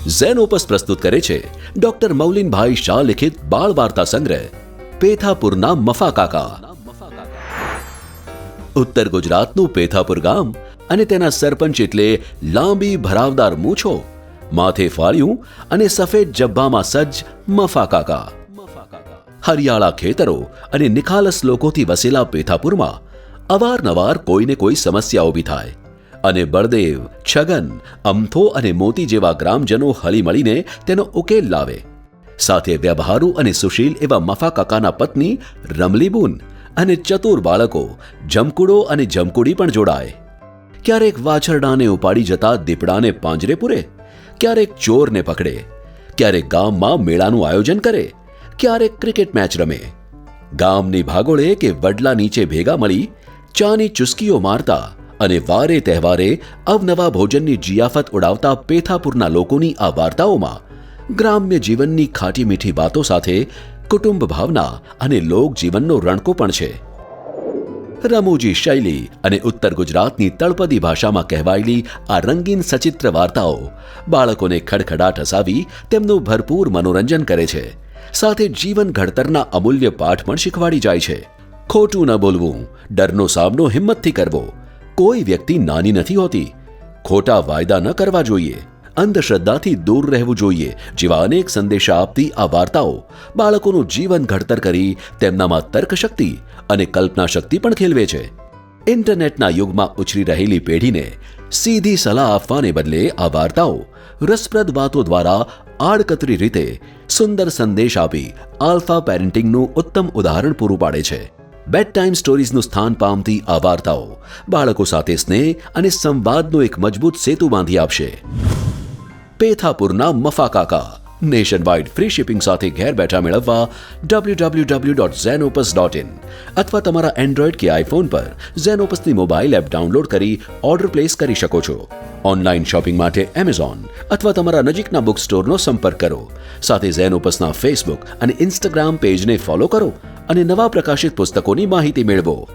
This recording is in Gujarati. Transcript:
ઝેનોપસ પ્રસ્તુત કરે છે ડોક્ટર મૌલિનભાઈ શાહ લિખિત બાળ વાર્તા સંગ્રહ પેથાપુરના મફા કાકા. ઉત્તર ગુજરાતનું પેથાપુર ગામ અને તેના સરપંચ એટલે લાંબી ભરાવદાર મૂછો, માથે ફાળ્યું અને સફેદ જબ્બામાં સજ્જ મફા કાકા. હરિયાળા ખેતરો અને નિખાલસ લોકોથી વસેલા પેથાપુરમાં અવારનવાર કોઈને કોઈ સમસ્યા ઊભી થાય અને બળદેવ, છગન, અમથો અને મોતી જેવા ગ્રામજનો હળીમળીને તેનો ઉકેલ લાવે. સાથે વ્યવહારુ અને સુશીલ એવા મફા કાકાના પત્ની રમલીબૂન અને ચતુર બાળકો જમકુડો અને જમકુડી પણ જોડાય. ક્યારેક વાછરડાને ઉપાડી જતા દીપડાને પાંજરે પૂરે, ક્યારેક ચોરને પકડે, ક્યારેક ગામમાં મેળાનું આયોજન કરે, ક્યારેક ક્રિકેટ મેચ રમે. ગામની ભાગોળે કે વડલા નીચે ભેગા મળી ચાની ચુસ્કીઓ મારતા અને વારે તહેવારે અવનવા ભોજનની જિયાફત ઉડાવતા પેથાપુરના લોકોની આ વાર્તાઓમાં ગ્રામ્ય જીવનની ખાટી મીઠી વાતો સાથે કુટુંબ ભાવના અને લોકજીવનનો રણકો પણ છે. રમૂજી શૈલી અને ઉત્તર ગુજરાતની તળપદી ભાષામાં કહેવાયેલી આ રંગીન સચિત્ર વાર્તાઓ બાળકોને ખડખડાટ હસાવી તેમનું ભરપૂર મનોરંજન કરે છે. સાથે જીવન ઘડતરના અમૂલ્ય પાઠ પણ શીખવાડી જાય છે. ખોટું ન બોલવું, ડરનો સામનો હિંમતથી કરવો, કોઈ વ્યક્તિ નાની નથી હોતી, ખોટા વાયદા ન કરવા જોઈએ, અંધશ્રદ્ધાથી દૂર રહેવું જોઈએ જેવા અનેક સંદેશા આપતી આ વાર્તાઓ બાળકોનું જીવન ઘડતર કરી તેમનામાં તર્કશક્તિ અને કલ્પના શક્તિ પણ ખેલવે છે. ઇન્ટરનેટના યુગમાં ઉછરી રહેલી પેઢીને સીધી સલાહ આપવાને બદલે આ વાર્તાઓ રસપ્રદ વાતો દ્વારા આડકતરી રીતે સુંદર સંદેશ આપી આલ્ફા પેરેન્ટિંગનું ઉત્તમ ઉદાહરણ પૂરું પાડે છે. બેડ ટાઈમ સ્ટોરીઝનું સ્થાન પામતી આ વાર્તાઓ બાળકો સાથે સ્નેહ અને સંવાદનો એક મજબૂત સેતુ બાંધી આપશે. પેથાપુરના મફા કાકા નેશન વાઇડ ફ્રી શિપિંગ સાથે ઘેર બેઠા મેળવવા www.zenopus.in અથવા તમારા એન્ડ્રોઇડ કે આઈફોન પર ઝેનોપસની મોબાઈલ એપ ડાઉનલોડ કરી ઓર્ડર પ્લેસ કરી શકો છો. ઓનલાઈન શોપિંગ માટે એમેઝોન અથવા તમારા નજીકના બુક સ્ટોરનો સંપર્ક કરો. સાથે ઝેનોપસના ફેસબુક અને ઇન્સ્ટાગ્રામ પેજને ફોલો કરો અને નવા પ્રકાશિત પુસ્તકોની માહિતી મેળવો.